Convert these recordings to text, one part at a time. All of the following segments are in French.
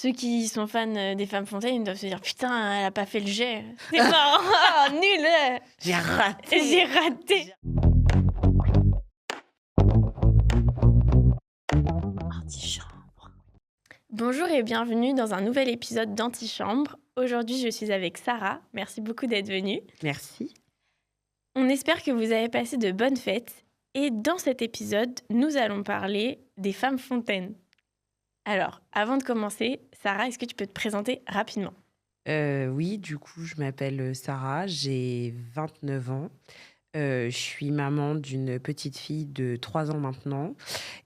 ceux qui sont fans des femmes fontaines, ils doivent se dire putain, elle a pas fait le jet. C'est marrant, oh, nul. J'ai raté. J'ai raté. Antichambre. Bonjour et bienvenue dans un nouvel épisode d'Antichambre. Aujourd'hui, je suis avec Sarah. Merci beaucoup d'être venue. Merci. On espère que vous avez passé de bonnes fêtes. Et dans cet épisode, nous allons parler des femmes fontaines. Alors, avant de commencer, Sarah, est-ce que tu peux te présenter rapidement ? Oui, du coup, je m'appelle Sarah, j'ai 29 ans. Je suis maman d'une petite fille de 3 ans maintenant.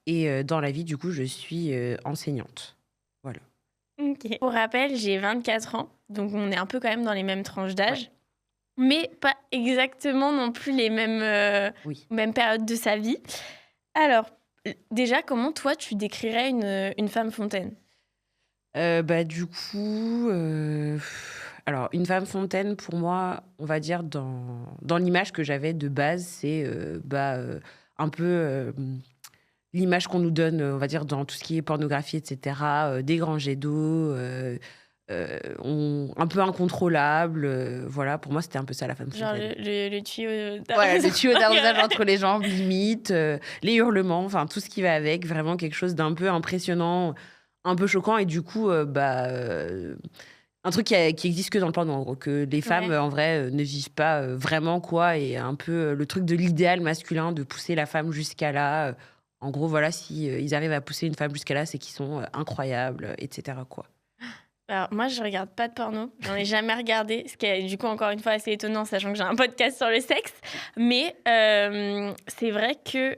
Et dans la vie, du coup, je suis enseignante. Voilà. Ok. Pour rappel, j'ai 24 ans, donc on est un peu quand même dans les mêmes tranches d'âge, mais pas exactement non plus les Oui. mêmes périodes de sa vie. Alors, déjà, comment toi, tu décrirais une femme fontaine ? Du coup, alors, une femme fontaine, pour moi, on va dire, dans l'image que j'avais de base, c'est un peu l'image qu'on nous donne, on va dire, dans tout ce qui est pornographie, etc. Des grands jets d'eau, un peu incontrôlable. Voilà, pour moi, c'était un peu ça, la femme Genre fontaine. le tuyau Voilà, le tuyau d'arrosage. d'arrosage entre les jambes, limite, les hurlements, enfin, tout ce qui va avec. Vraiment quelque chose d'un peu impressionnant, un peu choquant. Et du coup, un truc qui existe que dans le porno, en gros. Que les femmes, Ouais. en vrai, ne vivent pas vraiment, quoi. Et un peu le truc de l'idéal masculin, de pousser la femme jusqu'à là. En gros, voilà, si ils arrivent à pousser une femme jusqu'à là, c'est qu'ils sont incroyables, etc., quoi. Alors, moi, je regarde pas de porno. J'en ai jamais regardé, ce qui est du coup encore une fois assez étonnant, sachant que j'ai un podcast sur le sexe. Mais c'est vrai que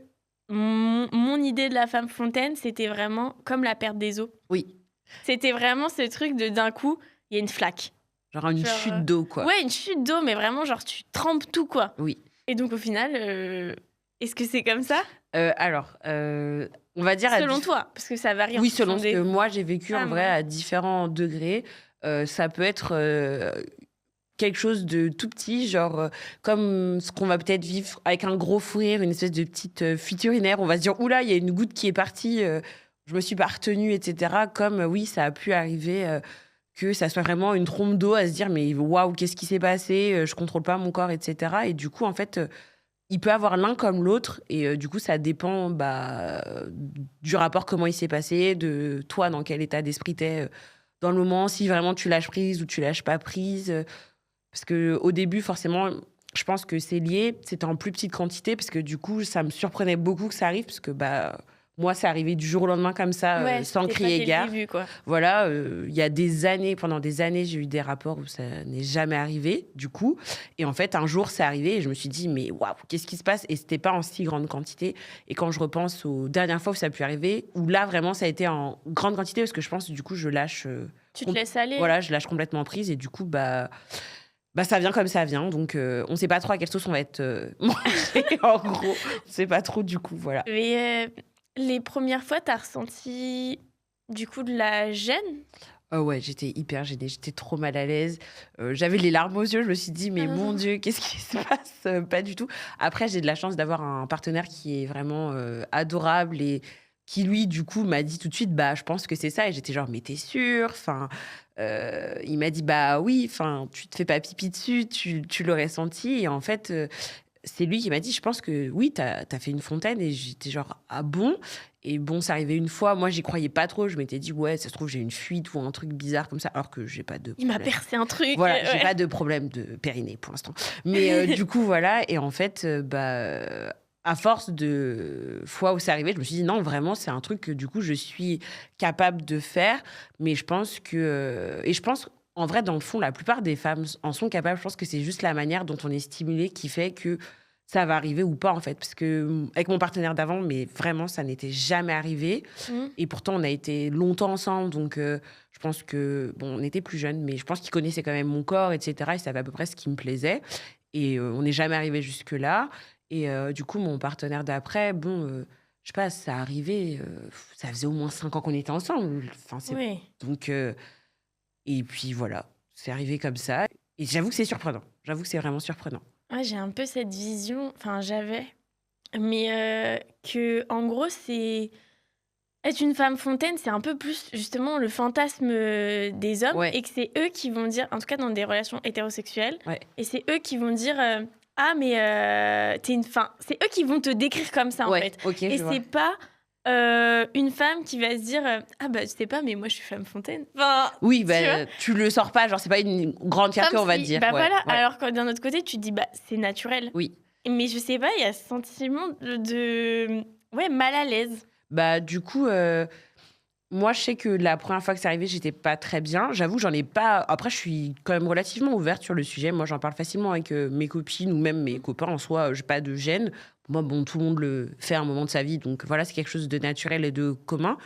mon idée de la femme fontaine, c'était vraiment comme la perte des os. Oui, C'était vraiment ce truc de d'un coup, il y a une flaque. genre une Genre, chute d'eau, quoi. Ouais, une chute d'eau, mais vraiment, genre, tu trempes tout, quoi. Oui. Et donc, au final, est-ce que c'est comme ça On va dire... selon toi? Parce que ça varie en Oui, fonction selon ce des que moi j'ai vécu, en femmes, vrai, ouais. à différents degrés. Ça peut être quelque chose de tout petit, genre comme ce qu'on va peut-être vivre avec un gros fou rire, une espèce de petite fuite urinaire. On va se dire, oula, il y a une goutte qui est partie, je me suis pas retenue, etc. Comme, oui, ça a pu arriver que ça soit vraiment une trompe d'eau à se dire, mais waouh, qu'est-ce qui s'est passé? Je contrôle pas mon corps, etc. Et du coup, en fait, il peut avoir l'un comme l'autre. Et du coup, ça dépend du rapport, comment il s'est passé, de toi, dans quel état d'esprit t'es dans le moment, si vraiment tu lâches prise ou tu lâches pas prise. Parce qu'au début, forcément, je pense que c'est lié. C'était en plus petite quantité, parce que du coup, ça me surprenait beaucoup que ça arrive, parce que moi, c'est arrivé du jour au lendemain comme ça, Ouais, sans c'était crier pas dès le gare. début, quoi. Voilà, il y a des années, pendant des années, j'ai eu des rapports où ça n'est jamais arrivé, du coup. Et en fait, un jour, c'est arrivé et je me suis dit, mais waouh, qu'est-ce qui se passe? Et c'était pas en si grande quantité. Et quand je repense aux dernières fois où ça a pu arriver, où là, vraiment, ça a été en grande quantité, parce que je pense, du coup, je lâche... Tu te laisses aller. Voilà, je lâche complètement prise et du coup, ça vient comme ça vient. Donc, on sait pas trop à quelle sauce on va être mangé, en gros. On sait pas trop, du coup, voilà. Mais les premières fois, t'as ressenti du coup de la gêne? Ouais, j'étais hyper gênée, j'étais trop mal à l'aise. J'avais les larmes aux yeux, je me suis dit, mais mon Dieu, qu'est-ce qui se passe? Pas du tout. Après, j'ai de la chance d'avoir un partenaire qui est vraiment adorable et qui, lui, du coup, m'a dit tout de suite, je pense que c'est ça. Et j'étais genre, mais t'es sûre? Enfin, il m'a dit, bah oui, enfin, tu te fais pas pipi dessus, tu l'aurais senti. Et en fait, c'est lui qui m'a dit, je pense que oui, t'as fait une fontaine. Et j'étais genre, ah bon? Et bon, ça arrivait une fois. Moi, j'y croyais pas trop. Je m'étais dit, ouais, ça se trouve, j'ai une fuite ou un truc bizarre comme ça, alors que j'ai pas de Il m'a problème. percé un truc. Voilà, j'ai Ouais. pas de problème de périnée pour l'instant. Mais du coup, voilà. Et en fait, à force de fois où c'est arrivé, je me suis dit, non, vraiment, c'est un truc que du coup, je suis capable de faire. Mais je pense que. Et je pense, en vrai, dans le fond, la plupart des femmes en sont capables. Je pense que c'est juste la manière dont on est stimulé qui fait que ça va arriver ou pas, en fait. Parce que avec mon partenaire d'avant, mais vraiment, ça n'était jamais arrivé. Mhm. Et pourtant, on a été longtemps ensemble. Donc, je pense que, bon, on était plus jeunes, mais je pense qu'il connaissait quand même mon corps, etc. Il savait à peu près ce qui me plaisait. Et on n'est jamais arrivé jusque-là. Et du coup, mon partenaire d'après, bon, je sais pas, ça arrivait. Ça faisait au moins 5 ans qu'on était ensemble. Enfin, Oui. donc, et puis voilà, c'est arrivé comme ça. Et j'avoue que c'est surprenant. J'avoue que c'est vraiment surprenant. Ouais, j'ai un peu cette vision, enfin j'avais, mais que en gros Être une femme fontaine, c'est un peu plus justement le fantasme des hommes Ouais, et que c'est eux qui vont dire, en tout cas dans des relations hétérosexuelles, ouais. et c'est eux qui vont dire ah mais t'es une fin. C'est eux qui vont te décrire comme ça en Ouais, fait. ok, Et je vois. c'est pas une femme qui va se dire ah bah tu sais pas mais moi je suis femme fontaine. Enfin Oui, tu vois. tu le sors pas, genre, c'est pas une grande fierté, Comme on va si dire. bah Ouais, voilà. ouais, Alors que d'un autre côté tu te dis bah c'est naturel. oui. Mais je sais pas il y a ce sentiment ouais mal à l'aise. Bah, du coup, moi, je sais que la première fois que c'est arrivé, j'étais pas très bien. J'avoue, j'en ai pas. Après, je suis quand même relativement ouverte sur le sujet. Moi, j'en parle facilement avec mes copines ou même mes copains. En soi, j'ai pas de gêne. Moi, bon, tout le monde le fait à un moment de sa vie. Donc voilà, c'est quelque chose de naturel et de commun.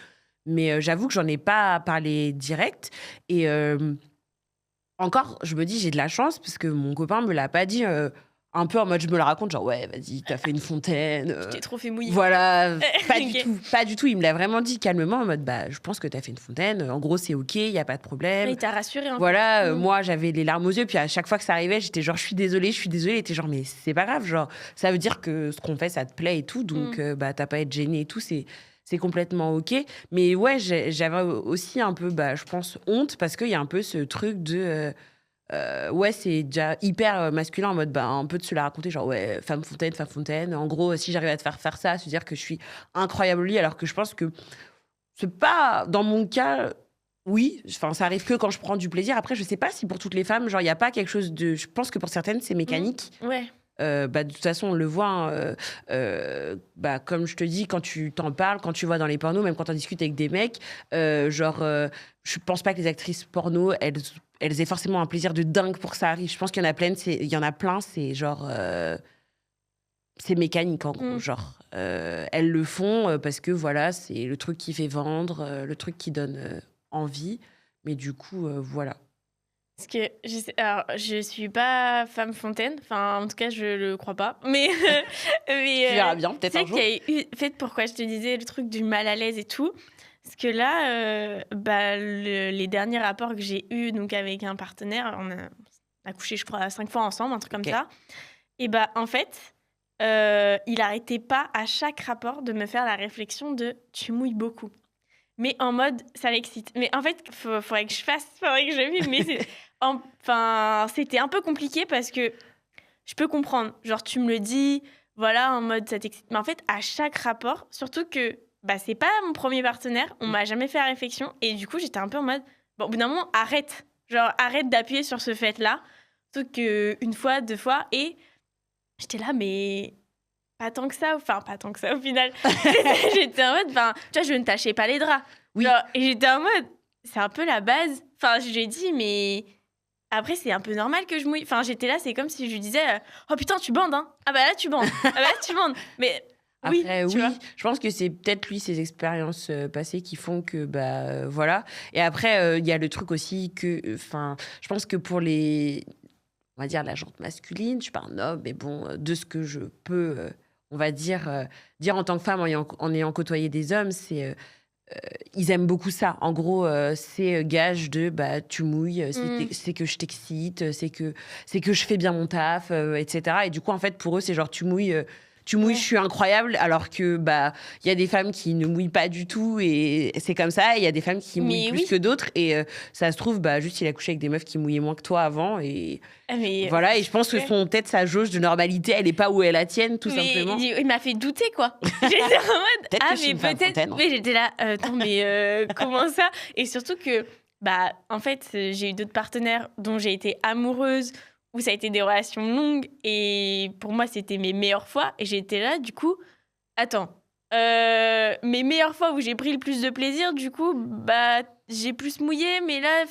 Mais j'avoue que j'en ai pas parlé direct. Et encore, je me dis, j'ai de la chance parce que mon copain me l'a pas dit un peu en mode, je me la raconte, genre, ouais, vas-y, t'as fait une fontaine. Tu t'es trop fait mouiller. Voilà, pas du Ok. tout, pas du tout. Il me l'a vraiment dit calmement en mode, bah, je pense que t'as fait une fontaine. En gros, c'est OK, il y a pas de problème. Il t'a rassuré en fait. Voilà, Mm. moi, j'avais les larmes aux yeux. Puis à chaque fois que ça arrivait, j'étais genre, je suis désolée, je suis désolée. Il était genre, mais c'est pas grave, genre, ça veut dire que ce qu'on fait, ça te plaît et tout. Donc, bah, t'as pas à être gênée et tout. C'est complètement OK. Mais ouais, j'avais aussi un peu, bah, je pense, honte parce qu'il y a un peu ce truc de. Ouais, c'est déjà hyper masculin en mode bah, un peu de se la raconter, genre ouais, femme fontaine, femme fontaine. En gros, si j'arrive à te faire ça, se dire que je suis incroyable au lit, alors que je pense que c'est pas dans mon cas. Oui, enfin, ça arrive que quand je prends du plaisir. Après, je sais pas si pour toutes les femmes, genre, il n'y a pas quelque chose de. Je pense que pour certaines, c'est mécanique. Ouais. Bah, de toute façon, on le voit. Hein, bah, comme je te dis, quand tu t'en parles, quand tu vois dans les pornos, même quand on discute avec des mecs, je pense pas que les actrices porno, elles aient forcément un plaisir de dingue pour que ça arrive. Je pense qu'il y en a plein, il y en a plein, c'est genre. C'est mécanique en gros, genre elles le font parce que voilà, c'est le truc qui fait vendre, le truc qui donne envie. Mais du coup, voilà. Parce que alors, je suis pas femme fontaine, enfin en tout cas je le crois pas, mais mais Tu verras bien, tu peut-être sais un jour. qu'il y a eu fait pourquoi je te disais le truc du mal à l'aise et tout, parce que là bah les derniers rapports que j'ai eus donc avec un partenaire, on a couché je crois 5 fois ensemble, un truc comme Ok. ça, et bah en fait il arrêtait pas à chaque rapport de me faire la réflexion de tu mouilles beaucoup. Mais en mode, ça l'excite. Mais en fait, faudrait que faudrait que je vive. Mais enfin, c'était un peu compliqué parce que je peux comprendre. Genre, tu me le dis, voilà, en mode, ça t'excite. Mais en fait, à chaque rapport, surtout que bah, c'est pas mon premier partenaire, on m'a jamais fait la réflexion. Et du coup, j'étais un peu en mode, bon, au bout d'un moment, arrête. Genre, arrête d'appuyer sur ce fait-là. Surtout qu'une fois, 2 fois. Et j'étais là, mais pas tant que ça, enfin pas tant que ça au final. J'étais en mode, enfin, tu vois, je ne tâchais pas les draps. Oui. Genre, et j'étais en mode, c'est un peu la base. Enfin, je lui ai dit, mais après, c'est un peu normal que je mouille. Enfin, j'étais là, c'est comme si je lui disais, oh putain, tu bandes, hein. Ah bah là, tu bandes. Ah bah là, tu bandes. Mais oui, Après, tu oui, vois. je pense que c'est peut-être lui, ses expériences passées qui font que, bah, voilà. Et après, il y a le truc aussi que, enfin, je pense que pour les, on va dire, la jante masculine, je suis pas un homme, mais bon, de ce que je peux, on va dire en tant que femme en ayant côtoyé des hommes, ils aiment beaucoup ça. En gros, c'est gage de, bah, tu mouilles, c'est que je t'excite, c'est que je fais bien mon taf, etc. Et du coup, en fait, pour eux, c'est genre, tu mouilles, Ouais. je suis incroyable, alors que bah il y a des femmes qui ne mouillent pas du tout et c'est comme ça. Et il y a des femmes qui mouillent Mais plus oui. que d'autres et ça se trouve bah juste il a couché avec des meufs qui mouillaient moins que toi avant et Ah, mais voilà. Et je pense que ouais. sa jauge de normalité, elle est pas où est la tienne, tout Mais simplement. il m'a fait douter, quoi. J'étais en mode, Peut-être ah, que je suis mais une femme peut-être. fontaine. Mais j'étais là, attends, mais comment ça? Et surtout que, bah, en fait, j'ai eu d'autres partenaires dont j'ai été amoureuse, où ça a été des relations longues, et pour moi, c'était mes meilleures fois. Et j'étais là, du coup, attends, mes meilleures fois où j'ai pris le plus de plaisir, du coup, bah, j'ai plus mouillé, mais là,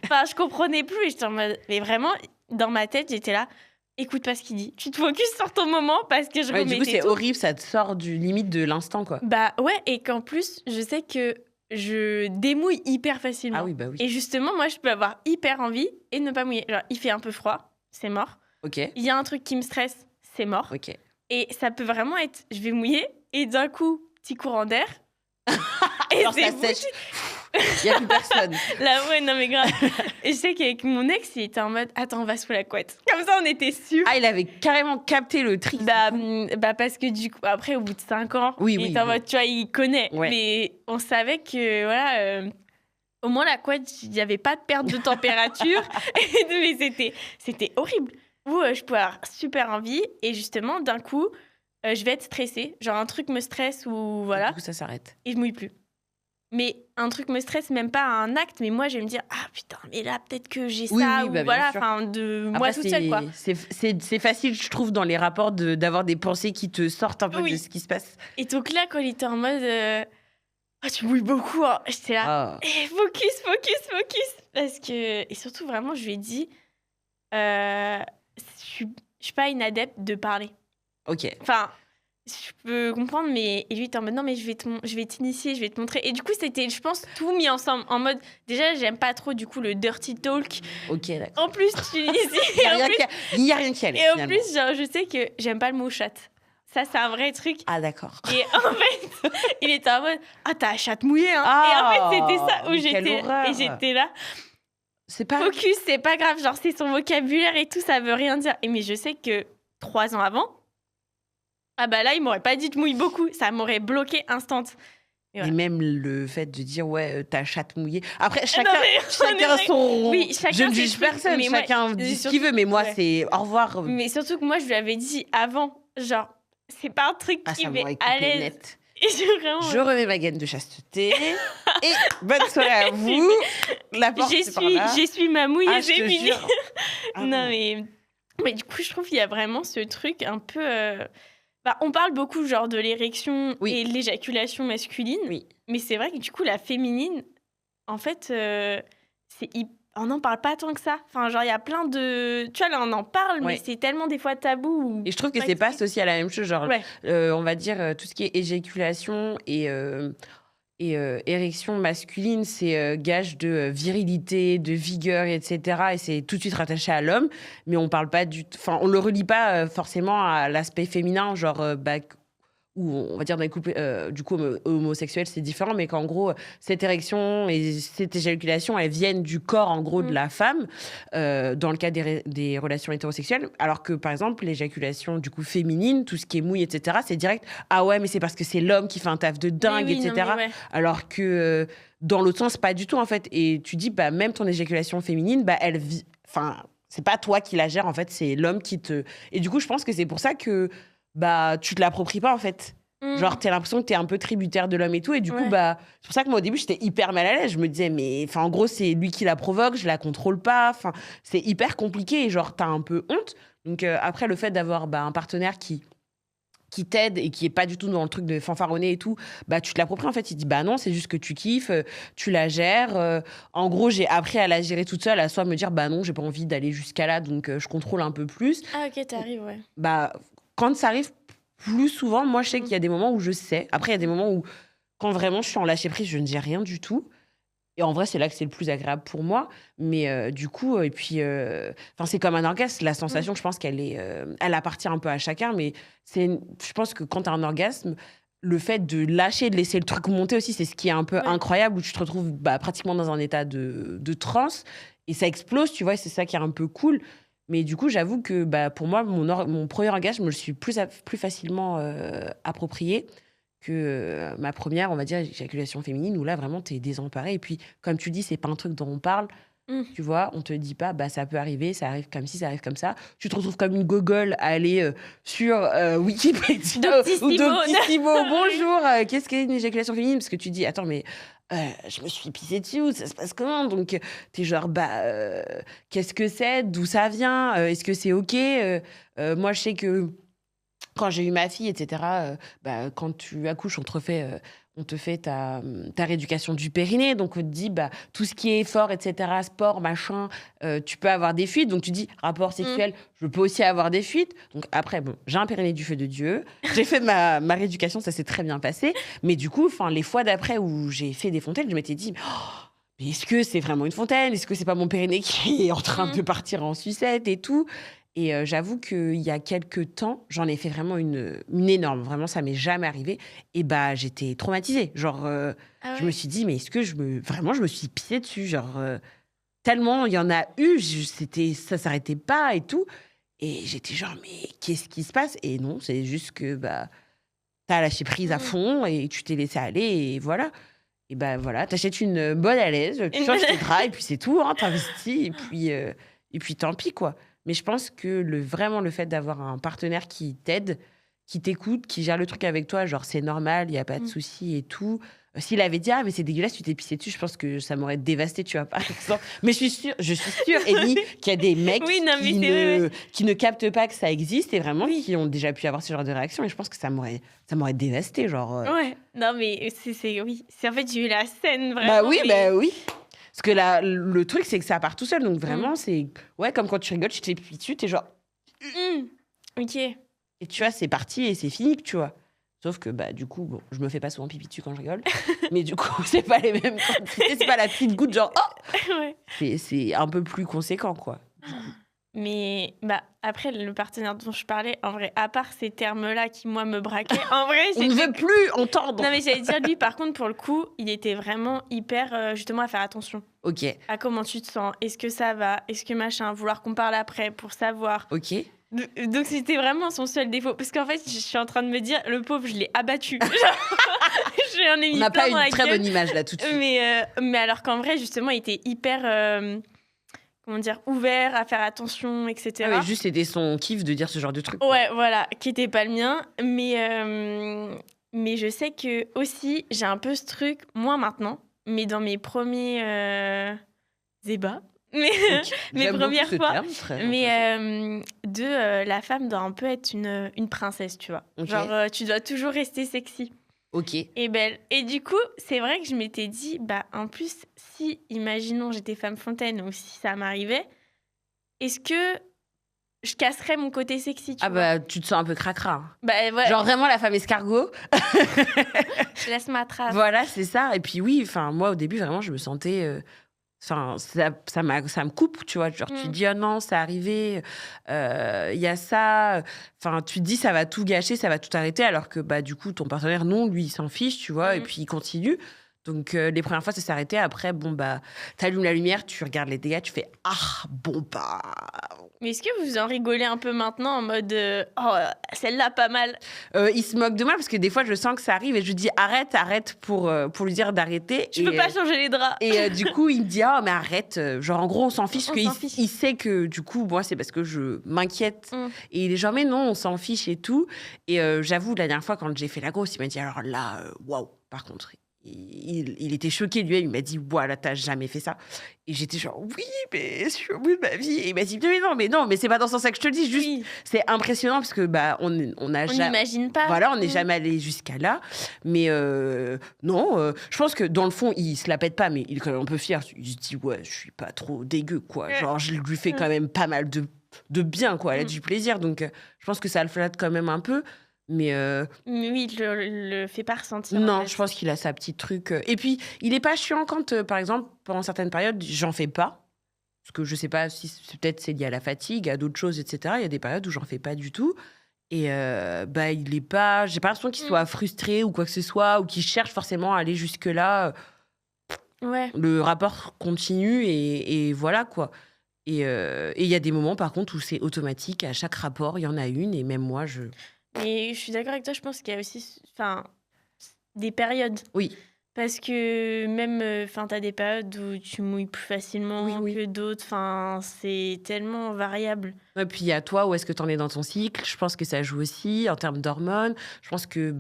enfin, je comprenais plus. Et j'étais en mode, mais vraiment, dans ma tête, j'étais là. Écoute pas ce qu'il dit. Tu te focuses sur ton moment parce que je Ouais, du coup, remettais c'est tout. horrible, ça te sort du limite de l'instant, quoi. Bah ouais, et qu'en plus, je sais que je démouille hyper facilement. Ah oui, bah oui. Et justement, moi, je peux avoir hyper envie et ne pas mouiller. Genre, il fait un peu froid, c'est mort. Ok, Il y a un truc qui me stresse, c'est mort. ok. Et ça peut vraiment être, je vais mouiller et d'un coup, petit courant d'air. Et Alors c'est ça bouché. sèche. Il n'y a plus personne. Là, ouais, non, mais grave. Et je sais qu'avec mon ex, il était en mode, attends, on va sous la couette. Comme ça, on était sûrs. Ah, il avait carrément capté le trick. Bah, parce que du coup, après, au bout de 5 ans, il était en mode, tu vois, il connaît. Ouais. Mais on savait que, voilà, au moins la couette, il n'y avait pas de perte de température. Mais c'était horrible. Où je pouvais avoir super envie. Et justement, d'un coup, je vais être stressée. Genre, un truc me stresse ou voilà. Du coup, ça s'arrête. Et je mouille plus. Mais un truc me stresse, même pas un acte, mais moi, je vais me dire, ah putain, mais là, peut-être que j'ai ça, ou bah, voilà, sûr. enfin, de Après, moi toute seule, quoi. C'est facile, je trouve, dans les rapports d'avoir des pensées qui te sortent un peu Oui. de ce qui se passe. Et donc là, quand il était en mode, ah, tu mouilles beaucoup, hein. J'étais là, focus. Parce que, et surtout, vraiment, je lui ai dit, je suis pas une adepte de parler. Ok. Enfin, je peux comprendre, mais et lui, il était en mode non, mais je vais t'initier, je vais te montrer. Et du coup, c'était, je pense, tout mis ensemble en mode déjà, j'aime pas trop du coup le dirty talk. Ok, d'accord. En plus, tu l'inities. Il n'y a rien qui allait. Et en plus, genre, je sais que j'aime pas le mot chatte. Ça, c'est un vrai truc. Ah, d'accord. Et en fait, il était en mode ah, t'as la chatte mouillée, hein. Ah, et en fait, c'était ça où quelle horreur. j'étais là. C'est pas. Focus, c'est pas grave. Genre, c'est son vocabulaire et tout, ça veut rien dire. Et mais je sais que 3 ans avant, ah bah là, il m'aurait pas dit de mouille beaucoup. Ça m'aurait bloqué instant. Et voilà. même le fait de dire, ouais, ta chatte mouillée. Après, Non, chacun mais son. Oui, chacun je ne ses juge trucs, personne, mais moi, chacun dit ce surtout- qu'il veut, mais moi, ouais. c'est au revoir. Mais surtout que moi, je lui avais dit avant, genre, c'est pas un truc Ah, qui ça met m'aurait à coupé l'aise. net. Et j'ai vraiment. Je remets ma gaine de chasteté. Et bonne soirée à vous. La porte, c'est par là. J'essuie ma mouille Ah, et je c'est te fini. jure. Ah, Non, bon. mais du coup, je trouve qu'il y a vraiment ce truc un peu. Bah, on parle beaucoup genre de l'érection Oui. et de l'éjaculation masculine. Oui. Mais c'est vrai que du coup, la féminine, en fait, on n'en parle pas tant que ça. Enfin, genre, il y a plein de. Tu vois, là, on en parle, mais Ouais. c'est tellement des fois tabou. Et je trouve que pas c'est pas expliqué. associé à la même chose. Genre, Ouais. on va dire tout ce qui est éjaculation et érection masculine, c'est gage de virilité, de vigueur, etc. Et c'est tout de suite rattaché à l'homme. Mais on parle pas enfin, on le relie pas forcément à l'aspect féminin, genre ou on va dire dans les couples du coup homosexuels, c'est différent, mais qu'en gros cette érection et cette éjaculation, elles viennent du corps en gros de la femme dans le cas des relations hétérosexuelles, alors que par exemple l'éjaculation du coup féminine, tout ce qui est mouille, etc., c'est direct, ah ouais, mais c'est parce que c'est l'homme qui fait un taf de dingue, Mais oui, non, etc. mais ouais. Alors que dans l'autre sens, pas du tout en fait. Et tu dis, bah même ton éjaculation féminine, bah elle vit, enfin c'est pas toi qui la gère en fait, c'est l'homme qui te. Et du coup, je pense que c'est pour ça que bah tu te l'appropries pas en fait. Genre t'as l'impression que t'es un peu tributaire de l'homme et tout, et du coup Ouais. bah c'est pour ça que moi au début j'étais hyper mal à l'aise. Je me disais mais enfin en gros c'est lui qui la provoque, je la contrôle pas, enfin c'est hyper compliqué et genre t'as un peu honte. Donc après le fait d'avoir bah, un partenaire qui t'aide et qui est pas du tout dans le truc de fanfaronner et tout, bah tu te l'appropries en fait. Il dit bah non, c'est juste que tu kiffes, tu la gères. En gros, j'ai appris à la gérer toute seule, à soit me dire bah non, j'ai pas envie d'aller jusqu'à là, donc je contrôle un peu plus. Ah, ok, t'arrives, ouais. Bah quand ça arrive plus souvent, moi je sais qu'il y a des moments où je sais. Après il y a des moments où quand vraiment je suis en lâcher prise, je ne dis rien du tout. Et en vrai, c'est là que c'est le plus agréable pour moi. Mais du coup, et puis, c'est comme un orgasme. La sensation, je pense qu'elle elle appartient un peu à chacun. Mais je pense que quand tu as un orgasme, le fait de lâcher, de laisser le truc monter aussi, c'est ce qui est un peu incroyable, où tu te retrouves pratiquement dans un état de transe. Et ça explose, tu vois, et c'est ça qui est un peu cool. Mais du coup, j'avoue que pour moi, mon premier orgasme, je me le suis plus facilement approprié que ma première, on va dire, éjaculation féminine, où là, vraiment, t'es désemparée. Et puis, comme tu dis, c'est pas un truc dont on parle. Tu vois, on te dit pas, ça peut arriver, ça arrive comme ci, ça arrive comme ça. Tu te retrouves comme une gogole à aller sur Wikipédia ou Doctissimo. Bonjour, qu'est-ce qu'est une éjaculation féminine? Parce que tu dis, attends, mais je me suis pissée dessus, ça se passe comment? Donc, t'es genre, qu'est-ce que c'est? D'où ça vient? Est-ce que c'est OK? Moi, je sais que quand j'ai eu ma fille, etc., quand tu accouches, on te fait ta rééducation du périnée. Donc, on te dit, tout ce qui est effort, etc., sport, machin, tu peux avoir des fuites. Donc, tu dis, rapport sexuel, je peux aussi avoir des fuites. Donc, après, j'ai un périnée du feu de Dieu. J'ai fait ma rééducation, ça s'est très bien passé. Mais du coup, les fois d'après où j'ai fait des fontaines, je m'étais dit, mais est-ce que c'est vraiment une fontaine? Est-ce que c'est pas mon périnée qui est en train de partir en sucette et tout? Et j'avoue qu'il y a quelques temps, j'en ai fait vraiment une énorme. Vraiment, ça m'est jamais arrivé. Et bah, j'étais traumatisée. Genre, Ah je me ouais. suis dit, mais est-ce que vraiment, je me suis pissée dessus. Genre, tellement il y en a eu, ça s'arrêtait pas et tout. Et j'étais genre, mais qu'est-ce qui se passe? Et non, c'est juste que bah, t'as lâché prise à Mm. fond et tu t'es laissé aller et voilà. Et ben voilà, t'achètes une bonne à l'aise, tu Une changes bonne- tes draps et puis c'est tout, hein, t'investis et puis tant pis quoi. Mais je pense que vraiment le fait d'avoir un partenaire qui t'aide, qui t'écoute, qui gère le truc avec toi, genre c'est normal, il y a pas de Mm. souci et tout. S'il avait dit ah mais c'est dégueulasse, tu t'es pissé dessus, je pense que ça m'aurait dévasté, tu vois par exemple. Mais je suis sûre, Amy, qu'il y a des mecs Oui, non, mais qui c'est vrai, ouais. qui ne captent pas que ça existe et vraiment Oui. qui ont déjà pu avoir ce genre de réaction. Et je pense que ça m'aurait dévasté, genre. Ouais. Non, mais oui. C'est en fait, j'ai eu la scène Bah vraiment. oui, mais... bah oui. Parce que là, le truc, c'est que ça part tout seul. Donc vraiment, Mm. c'est. Ouais, comme quand tu rigoles, tu te fais pipi dessus, t'es genre. Mm. Ok. Et tu vois, c'est parti et c'est fini, tu vois. Sauf que, bah, du coup, bon, je me fais pas souvent pipi dessus quand je rigole. Mais du coup, c'est pas les mêmes quantités. C'est pas la petite goutte, genre. Oh Ouais. c'est un peu plus conséquent, quoi. Mais bah, après, le partenaire dont je parlais, en vrai, à part ces termes-là qui, moi, me braquaient, en vrai, On ne c'était... veut plus entendre. Non, mais j'allais dire, lui, par contre, pour le coup, il était vraiment hyper, justement, à faire attention Ok, à comment tu te sens. Est-ce que ça va? Est-ce que machin? Vouloir qu'on parle après pour savoir. ok. Donc, c'était vraiment son seul défaut. Parce qu'en fait, je suis en train de me dire, le pauvre, je l'ai abattu. Genre, je lui en ai On mis n'a plein pas dans la une très gueule. bonne image là tout de suite. Mais alors qu'en vrai, justement, il était hyper, comment dire, ouvert à faire attention, etc. Ah ouais, juste c'était son kiff de dire ce genre de truc. quoi. Ouais, voilà, qui était pas le mien. Mais je sais que aussi, j'ai un peu ce truc, moins maintenant, mais dans mes premiers ébats, mais Ok, mes j'aime beaucoup premières ce fois, terme, très mais intéressant. la femme doit un peu être une princesse, tu vois. Ok. Genre, tu dois toujours rester sexy Ok. et belle. Et du coup, c'est vrai que je m'étais dit, bah, en plus, si, imaginons, j'étais femme fontaine ou si ça m'arrivait, est-ce que je casserais mon côté sexy, tu Ah vois? bah, tu te sens un peu cracra. Hein. Bah, ouais, Genre vraiment la femme escargot. je laisse ma trace. Voilà, c'est ça. Et puis oui, enfin moi au début vraiment je me sentais, enfin ça me coupe, tu vois. Genre tu te Mm. dis oh non c'est arrivé, il y a ça. Enfin tu te dis ça va tout gâcher, ça va tout arrêter, alors que bah du coup ton partenaire non, lui il s'en fiche, tu vois, et Mm. puis il continue. Donc les premières fois ça s'est arrêté. Après bon bah t'allumes la lumière, tu regardes les dégâts, tu fais ah bon bah. Mais est-ce que vous en rigolez un peu maintenant en mode oh, celle-là pas mal? Il se moque de moi parce que des fois je sens que ça arrive et je lui dis arrête pour lui dire d'arrêter. Je peux pas changer les draps. Et du coup, il me dit ah mais arrête, genre en gros on s'en fiche, On qu'il s'en fiche. il sait que du coup moi c'est parce que je m'inquiète. Mm. Et il est genre mais non on s'en fiche et tout. Et j'avoue la dernière fois quand j'ai fait la grosse, il m'a dit alors là waouh par contre. Il était choqué, lui, il m'a dit voilà, t'as jamais fait ça. Et j'étais genre oui, mais je suis au bout de ma vie. Et il m'a dit mais non, mais c'est pas dans ce sens que je te le dis, juste Oui, c'est impressionnant parce que bah on a on jamais. n'imagine pas. Voilà, on n'est Mm. jamais allé jusqu'à là. Mais non, je pense que dans le fond, il se la pète pas, mais il est quand même un peu fier. Il se dit, ouais, je suis pas trop dégueu, quoi. Ouais. Genre, je lui fais quand même pas mal de bien, quoi. Elle a Mm. du plaisir. Donc, je pense que ça le flatte quand même un peu. Mais Mais oui, il le fait pas ressentir. en non, fait. je pense qu'il a sa petite truc. Et puis, il est pas chiant quand, par exemple, pendant certaines périodes, j'en fais pas. Parce que je sais pas si peut-être c'est lié à la fatigue, à d'autres choses, etc. Il y a des périodes où j'en fais pas du tout. Et bah, il est pas. J'ai pas l'impression qu'il soit frustré ou quoi que ce soit, ou qu'il cherche forcément à aller jusque-là. Ouais. Le rapport continue et voilà, quoi. Et il y a des moments, par contre, où c'est automatique. À chaque rapport, il y en a une. Et même moi, Mais je suis d'accord avec toi, je pense qu'il y a aussi des période. Oui. Parce que même, t'as des périodes où tu mouilles plus facilement Oui, oui. que d'autres. C'est tellement variable. Et puis, il y a toi, où est-ce que tu en es dans ton cycle? Je pense que ça joue aussi en termes d'hormones. Je pense que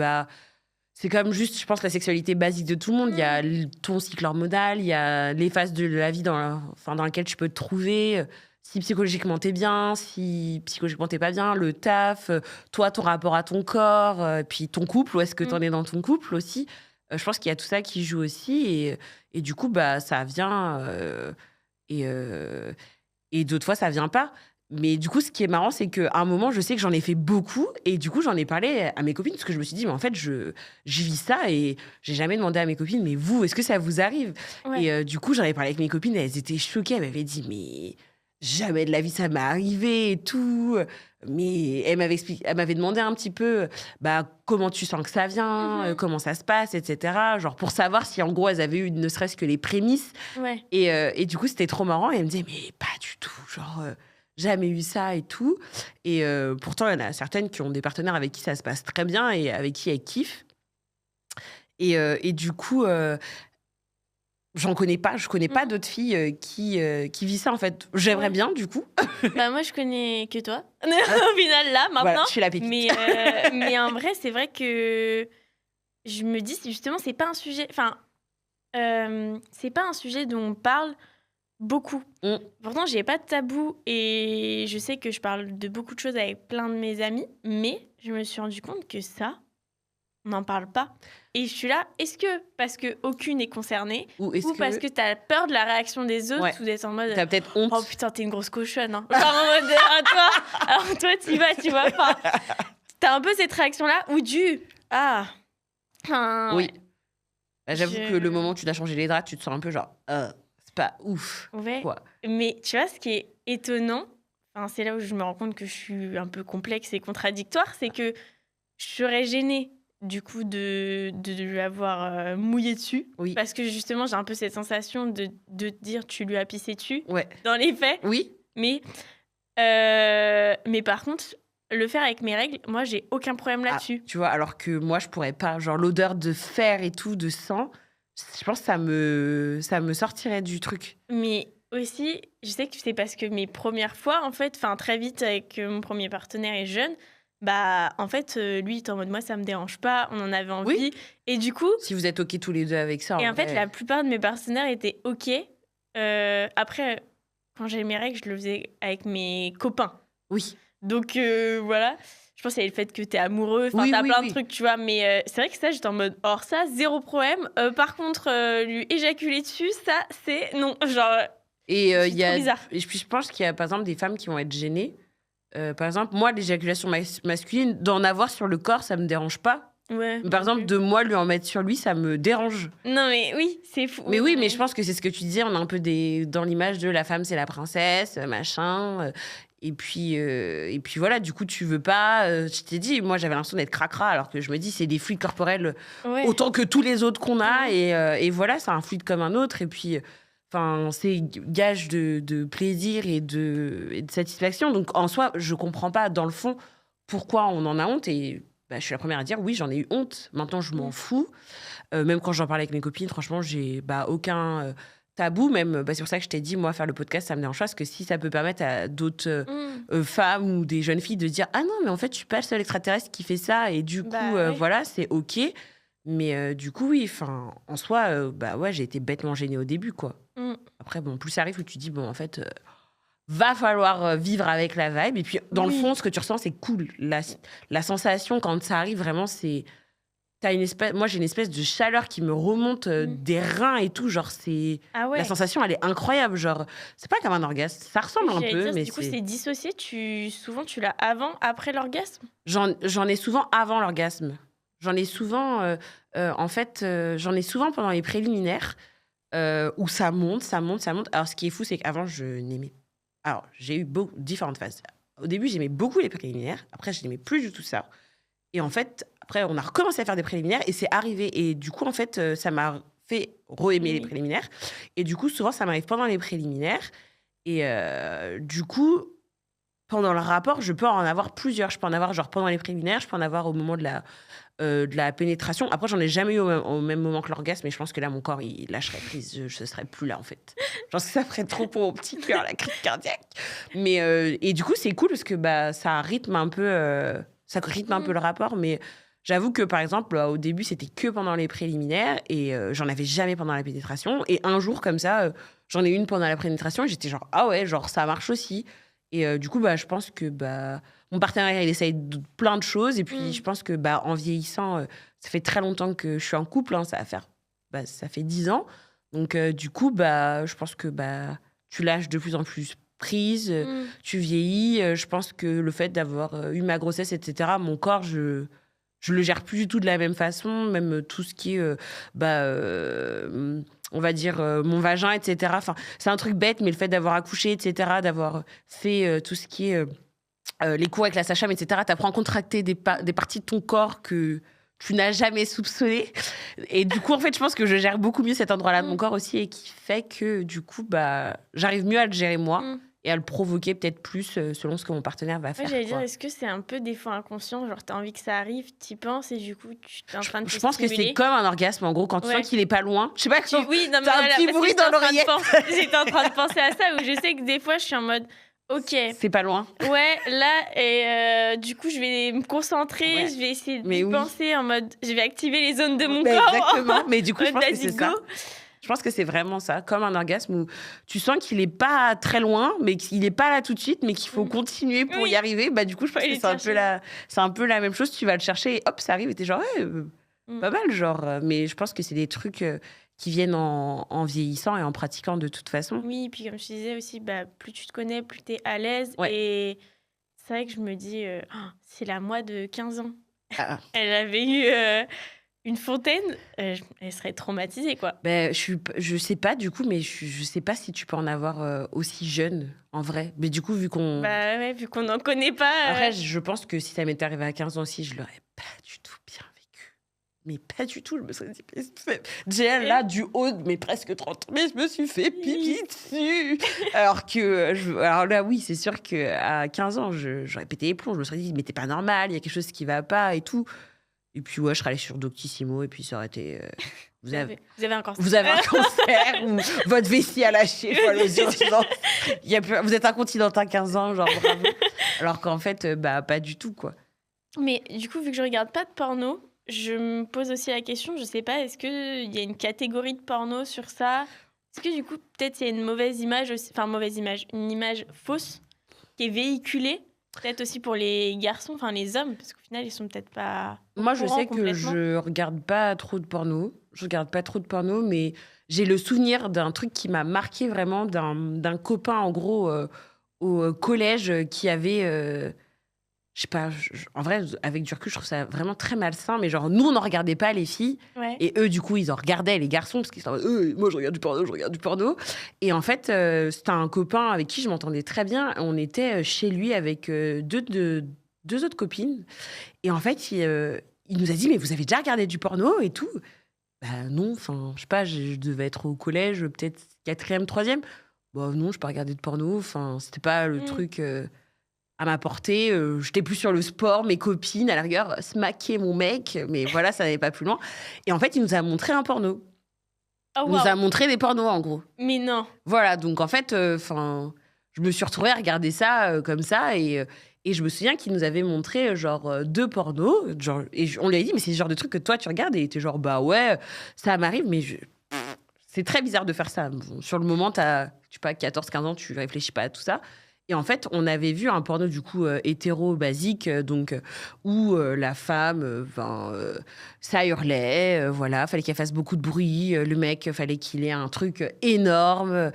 c'est comme juste, je pense, la sexualité basique de tout le monde. Il y a ton cycle hormonal, il y a les phases de la vie dans lesquelles tu peux te trouver. Si psychologiquement t'es bien, si psychologiquement t'es pas bien, le taf, toi, ton rapport à ton corps, puis ton couple, où est-ce que t'en es dans ton couple aussi. Je pense qu'il y a tout ça qui joue aussi. Et du coup, ça vient. Et d'autres fois, ça vient pas. Mais du coup, ce qui est marrant, c'est qu'à un moment, je sais que j'en ai fait beaucoup. Et du coup, j'en ai parlé à mes copines parce que je me suis dit, mais en fait, je vis ça et j'ai jamais demandé à mes copines, mais vous, est-ce que ça vous arrive? Ouais. Et du coup, j'en ai parlé avec mes copines, elles étaient choquées. Elles m'avaient dit, mais jamais de la vie ça m'est arrivé et tout. Mais elle m'avait demandé un petit peu, bah, comment tu sens que ça vient, comment ça se passe, etc. Genre pour savoir si en gros elles avaient eu ne serait-ce que les prémices. Ouais. Et du coup, c'était trop marrant. Et elle me disait, mais pas du tout, genre, jamais eu ça et tout. Et pourtant, il y en a certaines qui ont des partenaires avec qui ça se passe très bien et avec qui elles kiffent. Et du coup, je connais pas d'autres filles qui vivent ça, en fait. J'aimerais Ouais. bien, du coup. Bah, moi, je connais que toi, au final, là, Voilà, maintenant. je suis la pépite. Mais en vrai, c'est vrai que je me dis, justement, c'est pas un sujet... Enfin, c'est pas un sujet dont on parle beaucoup. Pourtant, j'ai pas de tabou et je sais que je parle de beaucoup de choses avec plein de mes amis, mais je me suis rendu compte que ça, on n'en parle pas. Et je suis là, est-ce que parce qu'aucune est concernée Ou ou parce que t'as peur de la réaction des autres Ouais. ou d'être en mode T'as peut-être honte. oh putain, t'es une grosse cochonne. Hein. Genre en mode alors toi, t'y vas, tu vois. Enfin, t'as un peu cette réaction-là ou Enfin, Oui. ouais. Bah, j'avoue que le moment où tu dois changer les draps, tu te sens un peu genre, c'est pas ouf. Ouais. Quoi. Mais tu vois, ce qui est étonnant, enfin, c'est là où je me rends compte que je suis un peu complexe et contradictoire, c'est que je serais gênée du coup de lui avoir mouillé dessus. Oui. Parce que justement, j'ai un peu cette sensation de te dire tu lui as pissé dessus Ouais. dans les faits. Oui. Mais par contre, le faire avec mes règles, moi, j'ai aucun problème là-dessus. Tu vois, alors que moi, je pourrais pas. Genre, l'odeur de fer et tout, de sang, je pense que ça me sortirait du truc. Mais aussi, je sais que c'est parce que mes premières fois, en fait, enfin très vite avec mon premier partenaire et jeune, bah en fait, lui, il était en mode moi, ça me dérange pas, on en avait envie. Oui. Et du coup, Si vous êtes OK tous les deux avec ça. et en fait, vrai. la plupart de mes partenaires étaient OK. Après, quand j'avais mes règles, je le faisais avec mes copains. Oui. Donc voilà. Je pense qu'il y a le fait que t'es amoureux, enfin Oui, t'as oui, plein oui. de trucs, tu vois. Mais c'est vrai que ça, j'étais en mode, or ça, zéro problème. Par contre, lui éjaculer dessus, ça, c'est non. Genre, Et c'est il y a. trop bizarre. Et puis je pense qu'il y a par exemple des femmes qui vont être gênées. Par exemple, moi, l'éjaculation masculine, d'en avoir sur le corps, ça me dérange pas. Ouais. Mais par exemple, de moi lui en mettre sur lui, ça me dérange. Non, mais oui, c'est fou. Mais oui, mais je pense que c'est ce que tu disais. On a un peu dans l'image de la femme, c'est la princesse, machin. Et puis voilà, du coup, tu veux pas. Je t'ai dit, moi, j'avais l'impression d'être cracra, alors que je me dis, c'est des fluides corporels Ouais. autant que tous les autres qu'on a. Et voilà, c'est un fluide comme un autre. Et puis, enfin, c'est gage de plaisir et de satisfaction. Donc, en soi, je comprends pas, dans le fond, pourquoi on en a honte. Et bah, je suis la première à dire, oui, j'en ai eu honte. Maintenant, je m'en fous. Même quand j'en parle avec mes copines, franchement, j'ai aucun tabou. Même, c'est pour ça que je t'ai dit, moi, faire le podcast, ça me dérange pas. Parce que si ça peut permettre à d'autres femmes ou des jeunes filles de dire, ah non, mais en fait, je suis pas le seul extraterrestre qui fait ça. Et du coup, ouais. voilà, c'est OK. Mais du coup, oui, en soi, ouais, j'ai été bêtement gênée au début, quoi. Après, bon, plus ça arrive où tu dis, bon, en fait, va falloir vivre avec la vibe. Et puis, dans le fond, ce que tu ressens, c'est cool. La sensation, quand ça arrive, vraiment, c'est... Moi, j'ai une espèce de chaleur qui me remonte des reins et tout. Genre, c'est... Ah ouais. La sensation, elle est incroyable. Genre, c'est pas comme un orgasme. Ça ressemble un peu, mais du coup, c'est dissocié. Souvent, tu l'as avant, après l'orgasme. J'en ai souvent avant l'orgasme. J'en ai souvent... j'en ai souvent pendant les préliminaires où ça monte, ça monte, ça monte. Alors, ce qui est fou, c'est qu'avant, je n'aimais... Alors, j'ai eu différentes phases. Au début, j'aimais beaucoup les préliminaires. Après, je n'aimais plus du tout ça. Et en fait, après, on a recommencé à faire des préliminaires et c'est arrivé. Et du coup, en fait, ça m'a fait re-aimer les préliminaires. Et du coup, souvent, ça m'arrive pendant les préliminaires. Et du coup, pendant le rapport, je peux en avoir plusieurs. Je peux en avoir genre pendant les préliminaires, je peux en avoir au moment de la pénétration. Après, j'en ai jamais eu au même moment que l'orgasme, mais je pense que là, mon corps, il lâcherait prise. Je ne serais plus là, en fait. Je pense que ça ferait trop pour mon petit cœur, la crise cardiaque. Mais, et du coup, c'est cool parce que ça rythme un peu... Ça rythme un peu le rapport, mais j'avoue que, par exemple, au début, c'était que pendant les préliminaires et j'en avais jamais pendant la pénétration. Et un jour, comme ça, j'en ai une pendant la pénétration et j'étais genre, ah ouais, genre, ça marche aussi. Et du coup, je pense que mon partenaire, il essaye plein de choses. Et puis, je pense que en vieillissant, ça fait très longtemps que je suis en couple. Hein, ça fait 10 ans. Donc, du coup, je pense que tu lâches de plus en plus prise, tu vieillis. Je pense que le fait d'avoir eu ma grossesse, etc., mon corps, je le gère plus du tout de la même façon. Même tout ce qui est on va dire, mon vagin, etc. Enfin, c'est un truc bête, mais le fait d'avoir accouché, etc., d'avoir fait tout ce qui est les cours avec la sage-femme, etc., t'apprends à contracter des parties de ton corps que tu n'as jamais soupçonné. Et du coup, en fait, je pense que je gère beaucoup mieux cet endroit-là de mon corps aussi et qui fait que, du coup, j'arrive mieux à le gérer moi et à le provoquer peut-être plus selon ce que mon partenaire va faire. J'allais dire, est-ce que c'est un peu des fois inconscient, genre t'as envie que ça arrive, t'y penses et du coup tu es en train de te Je pense que stimuler. c'est comme un orgasme, en gros, quand tu sens qu'il est pas loin. Je sais pas comment. Oui, non, mais t'as un petit bruit dans l'oreillette. J'étais en train de penser à ça, où je sais que des fois je suis en mode, ok, c'est pas loin. Ouais, là, et du coup, je vais me concentrer, je vais essayer d'y penser en mode, je vais activer les zones de mon corps. Exactement, mais du coup, je pense que c'est ça. Je pense que c'est vraiment ça, comme un orgasme où tu sens qu'il est pas très loin, mais qu'il est pas là tout de suite, mais qu'il faut continuer pour y arriver. Du coup, je pense que c'est un peu la même chose. Tu vas le chercher et hop, ça arrive et t'es genre, pas mal, genre. Mais je pense que c'est des trucs qui viennent en vieillissant et en pratiquant de toute façon. Oui, puis comme je disais aussi, plus tu te connais, plus t'es à l'aise. Et c'est vrai que je me dis, c'est la moi de 15 ans. Elle avait eu une fontaine, elle serait traumatisée, quoi. Je sais pas, du coup, mais je sais pas si tu peux en avoir aussi jeune, en vrai. Mais du coup, vu qu'on... vu qu'on n'en connaît pas... Après, je pense que si ça m'était arrivé à 15 ans aussi, je l'aurais pas du tout bien vécu. Mais pas du tout, je me serais dit... Déjà, là, du haut de mes presque 30 ans, mais je me suis fait pipi dessus. Alors là, oui, c'est sûr qu'à 15 ans, j'aurais pété les plombs. Je me serais dit, mais t'es pas normal, il y a quelque chose qui va pas et tout. Et puis, je serais allée sur Doctissimo et puis ça aurait été... Vous avez un cancer. Vous avez un cancer ou votre vessie a lâché. Vous êtes incontinente à 15 ans, genre bravo. Alors qu'en fait, pas du tout, quoi. Mais du coup, vu que je regarde pas de porno, je me pose aussi la question, je sais pas, est-ce qu'il y a une catégorie de porno sur ça ? Est-ce que du coup, peut-être il y a une mauvaise image aussi, une image fausse qui est véhiculée ? Peut-être aussi pour les garçons, enfin les hommes, parce qu'au final, ils sont peut-être pas. Moi, je sais que je regarde pas trop de porno. Je regarde pas trop de porno, mais j'ai le souvenir d'un truc qui m'a marqué vraiment, d'un copain, en gros, au collège, qui avait. Je sais pas, en vrai, avec du recul, je trouve ça vraiment très malsain. Mais genre, nous, on n'en regardait pas, les filles. Ouais. Et eux, du coup, ils en regardaient, les garçons, parce qu'ils étaient en mode, moi, je regarde du porno. Et en fait, c'était un copain avec qui je m'entendais très bien. On était chez lui avec deux autres copines. Et en fait, il nous a dit, mais vous avez déjà regardé du porno et tout ? Non, enfin, je sais pas, je devais être au collège, peut-être 4e, 3e. Non, je peux pas regarder de porno. Enfin, c'était pas le truc... à ma portée, j'étais plus sur le sport, mes copines, à la rigueur, smacker mon mec, mais voilà, ça n'allait pas plus loin. Et en fait, il nous a montré un porno. Il nous a montré des pornos, en gros. Mais non. Voilà, donc en fait, je me suis retrouvée à regarder ça comme ça, et je me souviens qu'il nous avait montré genre 2 pornos, genre, et on lui a dit, mais c'est le genre de truc que toi, tu regardes, et il était genre, ouais, ça m'arrive, mais c'est très bizarre de faire ça. Bon, sur le moment, t'as, je sais pas, 14-15 ans, tu réfléchis pas à tout ça. Et en fait, on avait vu un porno du coup hétéro basique, donc où la femme, ça hurlait, voilà, fallait qu'elle fasse beaucoup de bruit. Le mec, fallait qu'il ait un truc énorme,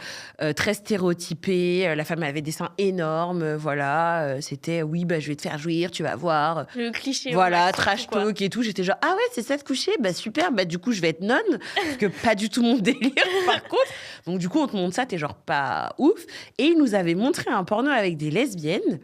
très stéréotypé. La femme avait des seins énormes, voilà. C'était oui, je vais te faire jouir, tu vas voir. Le cliché. Voilà, trash talk et tout. J'étais genre ah ouais, c'est ça de coucher, super. Du coup, je vais être nonne, parce que pas du tout mon délire. Par contre, donc du coup, on te montre ça, t'es genre pas ouf. Et il nous avait montré un porno avec des lesbiennes.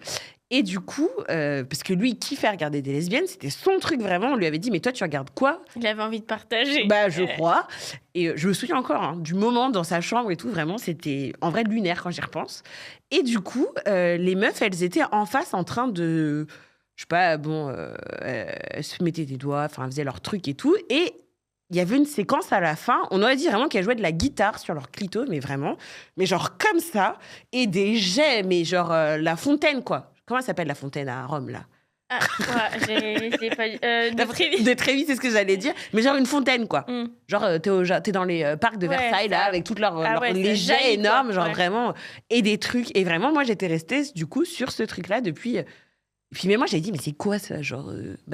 Et du coup, parce que lui, il kiffait regarder des lesbiennes, c'était son truc vraiment. On lui avait dit, mais toi, tu regardes quoi ? Il avait envie de partager. Je crois. Et je me souviens encore du moment dans sa chambre et tout, vraiment, c'était en vrai lunaire quand j'y repense. Et du coup, les meufs, elles étaient en face en train de... Je sais pas, elles se mettaient des doigts, enfin, elles faisaient leur truc et tout. Et il y avait une séquence à la fin, on aurait dit vraiment qu'elles jouaient de la guitare sur leur clito, mais vraiment, mais genre comme ça, et des jets, mais genre la fontaine, quoi. Comment elle s'appelle la fontaine à Rome, là ? Ah, ouais, j'ai pas... de Trévis. De Trévis, c'est ce que j'allais dire. Mais genre une fontaine, quoi. Genre, t'es dans les parcs de Versailles, là, avec toutes leurs les jets énormes, quoi. Genre vraiment, et des trucs. Et vraiment, moi, j'étais restée, du coup, sur ce truc-là depuis... Et puis, mais moi, j'ai dit, mais c'est quoi ça ? Genre,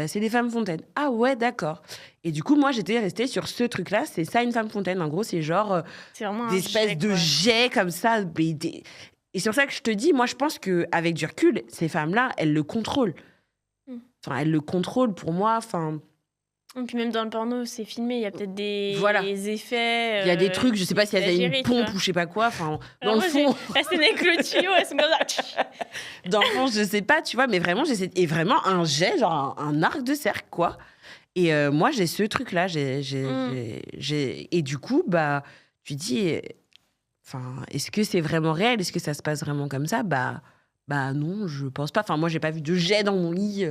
c'est des femmes fontaines. Ah ouais, d'accord. Et du coup, moi, j'étais restée sur ce truc-là. C'est ça, une femme fontaine. En gros, c'est genre des espèces de jets comme ça. Et c'est pour ça que je te dis, moi, je pense qu'avec du recul, ces femmes-là, elles le contrôlent. Enfin, elles le contrôlent pour moi. Enfin, Et puis même dans le porno, c'est filmé, il y a peut-être des Voilà. effets. Il y a des trucs, je sais pas s'il y a exagérés, une tu pompe vois. ou je sais pas quoi. Enfin, dans Alors le moi, fond, la scène avec le tuyau, elles sont comme ça. dans le fond, je sais pas, tu vois, mais vraiment, et vraiment un jet, genre un arc de cercle, quoi. Et moi, j'ai ce truc-là. Et du coup, bah, tu dis, enfin, est-ce que c'est vraiment réel? Est-ce que ça se passe vraiment comme ça? Bah non, je pense pas. Enfin, moi, j'ai pas vu de jet dans mon lit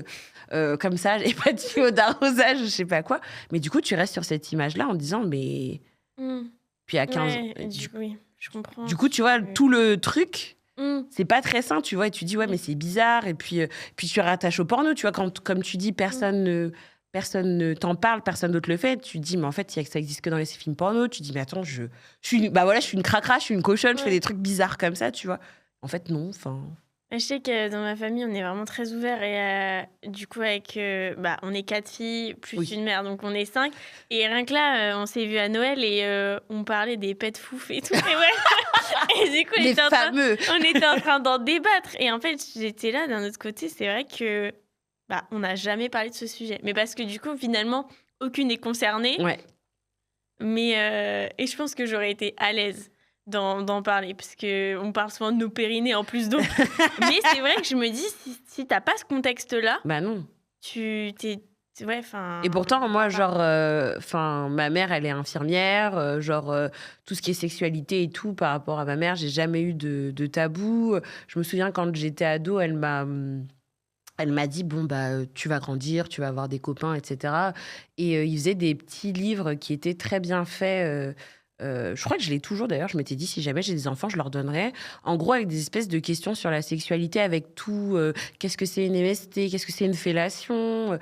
comme ça. J'ai pas de tuyau d'arrosage, je sais pas quoi. Mais du coup, tu restes sur cette image-là en disant, mais... Mm. Puis à 15 ans... Ouais, oui, je comprends. Du coup, tu vois, tout le truc... Mm. C'est pas très sain, tu vois, et tu dis, ouais, mais c'est bizarre. Et puis tu rattaches au porno, tu vois, comme tu dis, personne ne t'en parle, personne d'autre le fait. Tu dis, mais en fait, ça existe que dans les films porno. Tu dis, mais attends, je suis une cracra, je suis une cochonne, je fais des trucs bizarres comme ça, tu vois. En fait, non, enfin... Je sais que dans ma famille, on est vraiment très ouverts et du coup, on est 4 filles plus une mère, donc on est 5. Et rien que là, on s'est vu à Noël et on parlait des pets fouf et tout. Et ouais. Et du coup, on était en train d'en débattre. Et en fait, j'étais là d'un autre côté. C'est vrai que on n'a jamais parlé de ce sujet. Mais parce que du coup, finalement, aucune n'est concernée. Ouais. Mais et je pense que j'aurais été à l'aise d'en parler parce qu'on parle souvent de nos périnées en plus. Donc... Mais c'est vrai que je me dis, si t'as pas ce contexte-là, bah non. Ouais, et pourtant, moi, genre, ma mère, elle est infirmière, tout ce qui est sexualité et tout, par rapport à ma mère, j'ai jamais eu de tabou. Je me souviens, quand j'étais ado, elle m'a dit, bon, tu vas grandir, tu vas avoir des copains, etc. Et il faisait des petits livres qui étaient très bien faits. Je crois que je l'ai toujours d'ailleurs. Je m'étais dit, si jamais j'ai des enfants, je leur donnerais. En gros, avec des espèces de questions sur la sexualité, avec tout. Qu'est-ce que c'est une MST? Qu'est-ce que c'est une fellation?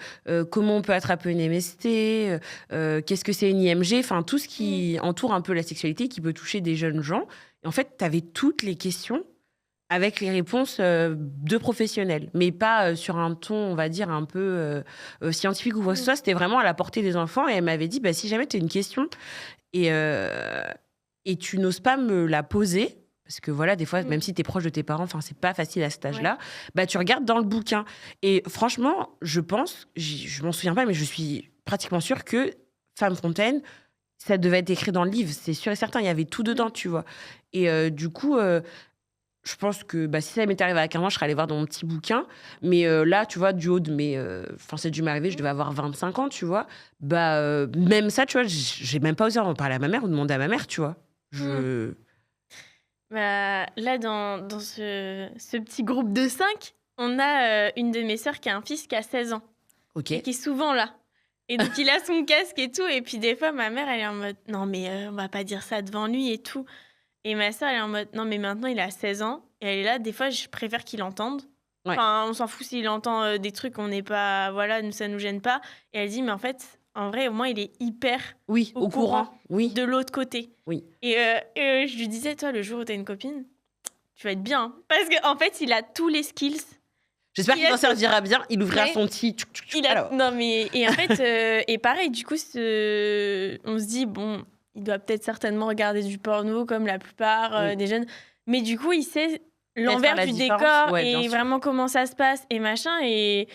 Comment on peut attraper une MST? Qu'est-ce que c'est une IMG? Enfin, tout ce qui entoure un peu la sexualité, qui peut toucher des jeunes gens. Et en fait, tu avais toutes les questions avec les réponses de professionnels, mais pas sur un ton, on va dire, un peu scientifique ou quoi que ce soit. C'était vraiment à la portée des enfants. Et elle m'avait dit, si jamais tu as une question et tu n'oses pas me la poser, parce que voilà, des fois, même si tu es proche de tes parents, c'est pas facile à cet âge-là, tu regardes dans le bouquin. Et franchement, je pense, je m'en souviens pas, mais je suis pratiquement sûre que Femme Fontaine, ça devait être écrit dans le livre. C'est sûr et certain, il y avait tout dedans, tu vois. Et du coup... je pense que si ça m'était arrivé à 15 ans, je serais allée voir dans mon petit bouquin. Mais là, tu vois, du haut de mes... c'est dû m'arriver, je devais avoir 25 ans, tu vois. Même ça, tu vois, j'ai même pas osé en parler à ma mère ou demander à ma mère, tu vois. Là, dans ce petit groupe de 5, on a une de mes sœurs qui a un fils qui a 16 ans. Ok. Et qui est souvent là. Et donc, il a son casque et tout. Et puis, des fois, ma mère, elle est en mode, non, mais on va pas dire ça devant lui et tout. Et ma sœur, elle est en mode, non, mais maintenant, il a 16 ans. Et elle est là, des fois, je préfère qu'il entende. Ouais. Enfin, on s'en fout s'il entend des trucs, on n'est pas... Voilà, ça nous gêne pas. Et elle dit, mais en fait, en vrai, au moins, il est hyper au courant de l'autre côté. Oui. Et je lui disais, toi, le jour où t'as une copine, tu vas être bien. Parce qu'en fait, il a tous les skills. J'espère qu'il s'en servira bien. Il ouvrira son petit... Non, mais... Et en fait, et pareil, du coup, on se dit, bon... Il doit peut-être certainement regarder du porno comme la plupart des jeunes. Mais du coup, il sait l'envers du décor et vraiment comment ça se passe et machin. Et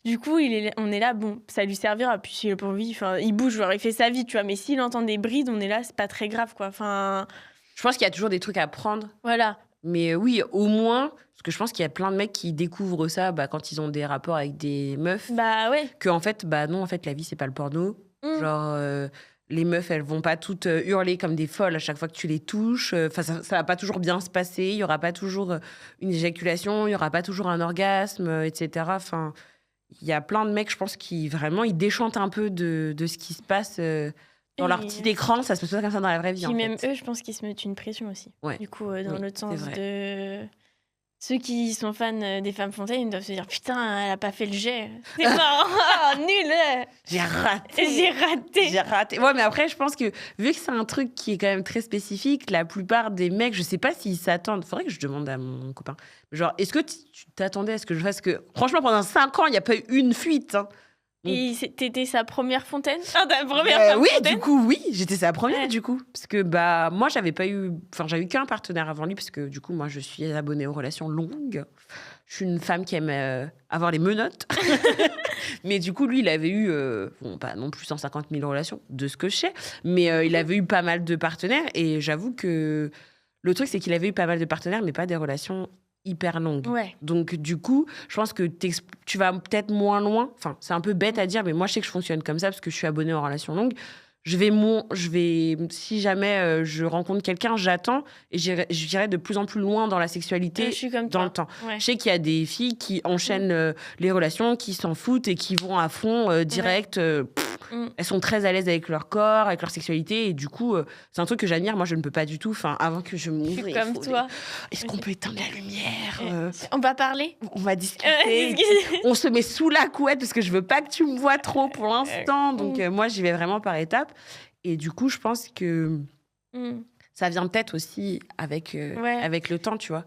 du coup, on est là, bon, ça lui servira. Puis s'il a pas envie, il bouge, genre, il fait sa vie, tu vois. Mais s'il entend des brides, on est là, c'est pas très grave, quoi. Je pense qu'il y a toujours des trucs à prendre. Voilà. Mais oui, au moins... Parce que je pense qu'il y a plein de mecs qui découvrent ça quand ils ont des rapports avec des meufs. Bah ouais. Que en fait, non, en fait, la vie, c'est pas le porno. Genre... les meufs, elles vont pas toutes hurler comme des folles à chaque fois que tu les touches. Ça va pas toujours bien se passer. Il y aura pas toujours une éjaculation. Il y aura pas toujours un orgasme, etc. Enfin, il y a plein de mecs, je pense, qui vraiment ils déchantent un peu de ce qui se passe dans leur petit écran. Ça se passe pas comme ça dans la vraie vie. Puis même eux, je pense qu'ils se mettent une pression aussi. Ouais. Du coup, dans l'autre sens de... Ceux qui sont fans des Femmes Fontaine, ils doivent se dire, putain, elle a pas fait le jet. C'est pas nul. J'ai raté. Ouais, mais après, je pense que vu que c'est un truc qui est quand même très spécifique, la plupart des mecs, je sais pas s'ils s'attendent. Faudrait que je demande à mon copain. Genre, est-ce que tu t'attendais à ce que je fasse que... Franchement, pendant 5 ans, il n'y a pas eu une fuite. Hein. Et t'étais sa première fontaine? Ta première femme Oui, fontaine? du coup, oui, j'étais sa première, Ouais. du coup. Parce que moi, j'avais eu qu'un partenaire avant lui, parce que du coup, moi, je suis abonnée aux relations longues. Je suis une femme qui aime avoir les menottes. Mais du coup, lui, il avait eu, pas non plus 150 000 relations, de ce que je sais, mais il avait eu pas mal de partenaires. Et j'avoue que le truc, c'est qu'il avait eu pas mal de partenaires, mais pas des relations hyper longue. Ouais. Donc, du coup, je pense que tu vas peut-être moins loin. Enfin, c'est un peu bête à dire, mais moi, je sais que je fonctionne comme ça parce que je suis abonnée en relation longue. Si jamais je rencontre quelqu'un, j'attends et j'irai de plus en plus loin dans la sexualité Je suis comme dans toi. le temps. Ouais. Je sais qu'il y a des filles qui enchaînent les relations, qui s'en foutent et qui vont à fond direct. Elles sont très à l'aise avec leur corps, avec leur sexualité et du coup, c'est un truc que j'admire. Moi, je ne peux pas du tout. Enfin, avant que je m'ouvre, Je suis comme toi. Est-ce qu'on peut éteindre la lumière On va parler? On va discuter. On se met sous la couette parce que je veux pas que tu me vois trop pour l'instant. Donc, moi, j'y vais vraiment par étapes. Et du coup, je pense que ça vient peut-être aussi avec le temps, tu vois.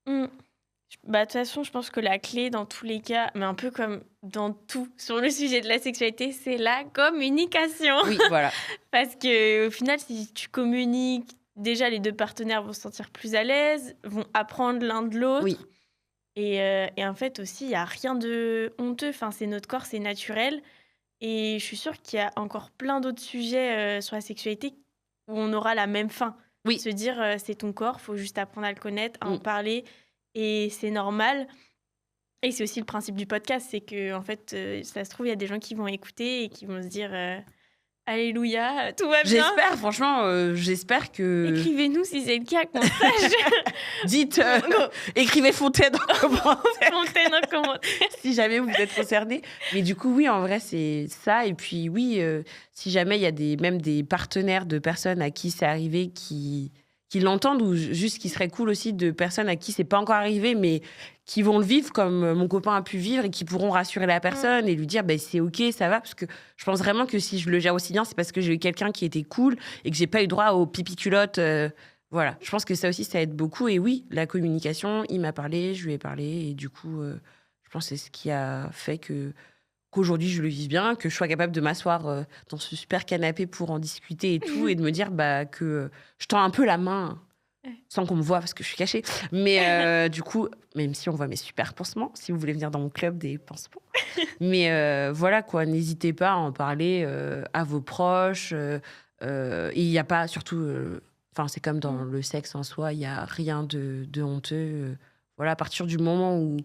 De toute façon, je pense que la clé dans tous les cas, mais un peu comme dans tout sur le sujet de la sexualité, c'est la communication. Oui, voilà. Parce que au final, si tu communiques, déjà les deux partenaires vont se sentir plus à l'aise, vont apprendre l'un de l'autre. Oui. Et en fait aussi, il n'y a rien de honteux. Enfin, c'est notre corps, c'est naturel. Et je suis sûre qu'il y a encore plein d'autres sujets sur la sexualité où on aura la même fin. Oui. Se dire, c'est ton corps, il faut juste apprendre à le connaître, à en parler. Et c'est normal. Et c'est aussi le principe du podcast, c'est que en fait, ça se trouve, il y a des gens qui vont écouter et qui vont se dire Alléluia, tout va bien. J'espère, franchement, j'espère que... Écrivez-nous si c'est le cas, qu'on sache. Dites, écrivez Fontaine en commentaire. Fontaine en commentaire. Si jamais vous êtes concernés. Mais du coup, oui, en vrai, c'est ça. Et puis, oui, si jamais il y a même des partenaires de personnes à qui c'est arrivé qui l'entendent ou juste qui serait cool aussi de personnes à qui c'est pas encore arrivé, mais qui vont le vivre comme mon copain a pu vivre et qui pourront rassurer la personne et lui dire c'est ok, ça va. Parce que je pense vraiment que si je le gère aussi bien, c'est parce que j'ai eu quelqu'un qui était cool et que j'ai pas eu droit aux pipi culottes. Voilà, je pense que ça aussi, ça aide beaucoup. Et oui, la communication, il m'a parlé, je lui ai parlé. Et du coup, je pense que c'est ce qui a fait qu'aujourd'hui, je le vive bien, que je sois capable de m'asseoir dans ce super canapé pour en discuter et tout, et de me dire que je tends un peu la main, sans qu'on me voie parce que je suis cachée. Mais du coup, même si on voit mes super pansements, si vous voulez venir dans mon club des pansements. Mais voilà, quoi, n'hésitez pas à en parler à vos proches. Et il n'y a pas, surtout... Enfin, c'est comme dans le sexe en soi, il n'y a rien de honteux. Voilà, à partir du moment où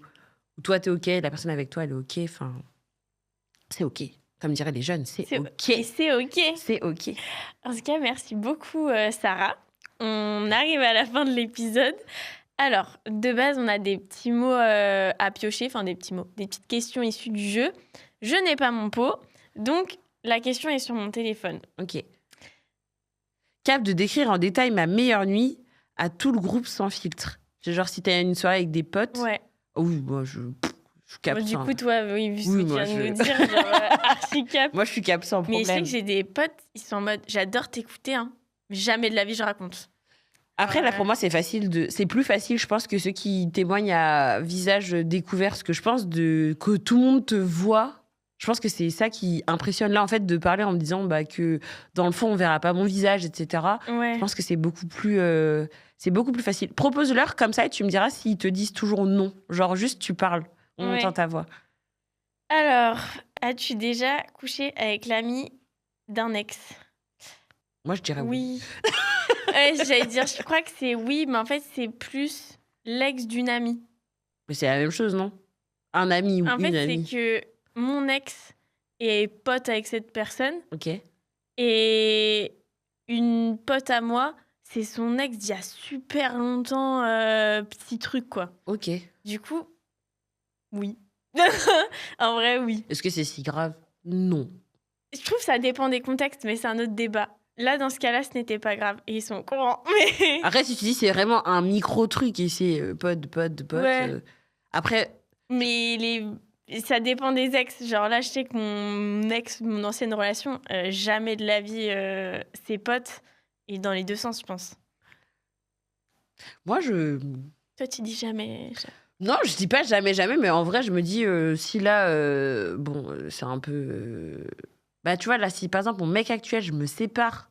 toi, t'es OK, la personne avec toi, elle est OK, enfin, c'est OK. Comme diraient les jeunes, c'est OK. Et c'est OK. C'est OK. En tout cas, merci beaucoup, Sarah. On arrive à la fin de l'épisode. Alors, de base, on a des petits mots à piocher, enfin des petits mots, des petites questions issues du jeu. Je n'ai pas mon pot, donc la question est sur mon téléphone. OK. Capable de décrire en détail ma meilleure nuit à tout le groupe sans filtre. Genre, si t'as une soirée avec des potes. Ouais. Oui, moi, je capte Du ça. coup, toi, oui, vu ce Oui, que tu moi, viens de nous dire, genre archi cap. Moi, je suis cap sans problème. Mais je sais que j'ai des potes, ils sont en mode, j'adore t'écouter, hein. Jamais de la vie je raconte. Après, là, pour moi, c'est plus facile, je pense, que ceux qui témoignent à visage découvert. Parce que je pense que tout le monde te voit. Je pense que c'est ça qui impressionne là, en fait, de parler en me disant que dans le fond, on verra pas mon visage, etc. Ouais. Je pense que c'est beaucoup plus facile. Propose-leur comme ça et tu me diras s'ils te disent toujours non. Genre, juste, tu parles. On entend ta voix. Alors, as-tu déjà couché avec l'ami d'un ex? Moi, je dirais oui. Ouais, j'allais dire, je crois que c'est oui, mais en fait, c'est plus l'ex d'une amie. Mais c'est la même chose, non? Un ami ou une amie. En fait, c'est que mon ex est pote avec cette personne. Ok. Et une pote à moi, c'est son ex d'il y a super longtemps, petit truc, quoi. Ok. Du coup, oui. En vrai, oui. Est-ce que c'est si grave? Non. Je trouve que ça dépend des contextes, mais c'est un autre débat. Là, dans ce cas-là, ce n'était pas grave. Et ils sont au courant. Mais... Après, si tu dis c'est vraiment un micro-truc et c'est pote. Ouais. Après... Mais ça dépend des ex. Genre là, je sais que mon ex, mon ancienne relation, jamais de la vie, ses potes. Et dans les deux sens, je pense. Moi, Toi, tu dis jamais. Non, je dis pas jamais, mais en vrai, je me dis, si là, c'est un peu. Bah, tu vois, là, si par exemple, mon mec actuel, je me sépare,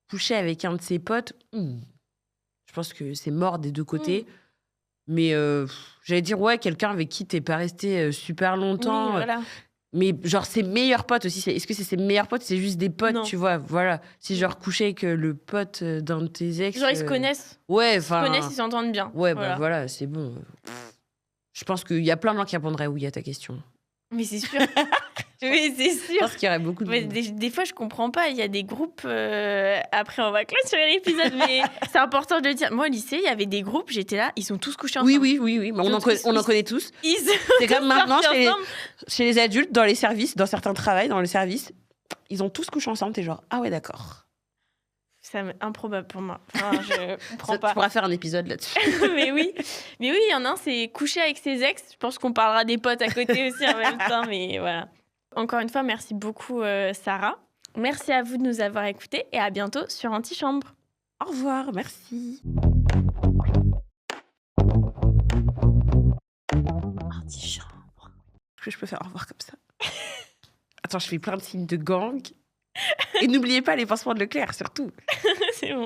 coucher avec un de ses potes, je pense que c'est mort des deux côtés. Mais j'allais dire, ouais, quelqu'un avec qui t'es pas resté super Oui, longtemps. voilà. Mais genre, ses meilleurs potes aussi. Est-ce que c'est ses meilleurs potes? C'est juste des potes, Non. tu vois. Voilà. Si genre coucher avec le pote d'un de tes ex. Genre, ils se connaissent. Ouais, Ils se connaissent, ils s'entendent bien. Ouais, Voilà. bah voilà, c'est bon. Je pense qu'il y a plein de gens qui répondraient oui à ta question. Mais c'est sûr. Mais c'est Je sûr. pense qu'il y aurait beaucoup de. Mais des fois, je comprends pas. Il y a des groupes. Après, on va clôturer l'épisode, mais c'est important de le dire. Moi, au lycée, il y avait des groupes. J'étais là. Ils sont tous couchés ensemble. Oui. Mais on en connaît tous. C'est comme maintenant chez les adultes, dans les services, dans certains travails, dans le service, ils ont tous couché ensemble. T'es genre, ah ouais, d'accord. C'est improbable pour moi. Enfin, je comprends pas. Tu pourras faire un épisode là-dessus. Mais oui, il y en a un, c'est coucher avec ses ex. Je pense qu'on parlera des potes à côté aussi en même temps, mais voilà. Encore une fois, merci beaucoup, Sarah. Merci à vous de nous avoir écoutés et à bientôt sur Antichambre. Au revoir, merci. Antichambre. Est-ce que je peux faire au revoir comme ça? Attends, je fais plein de signes de gang. Et n'oubliez pas les pansements de Leclerc, surtout. C'est bon.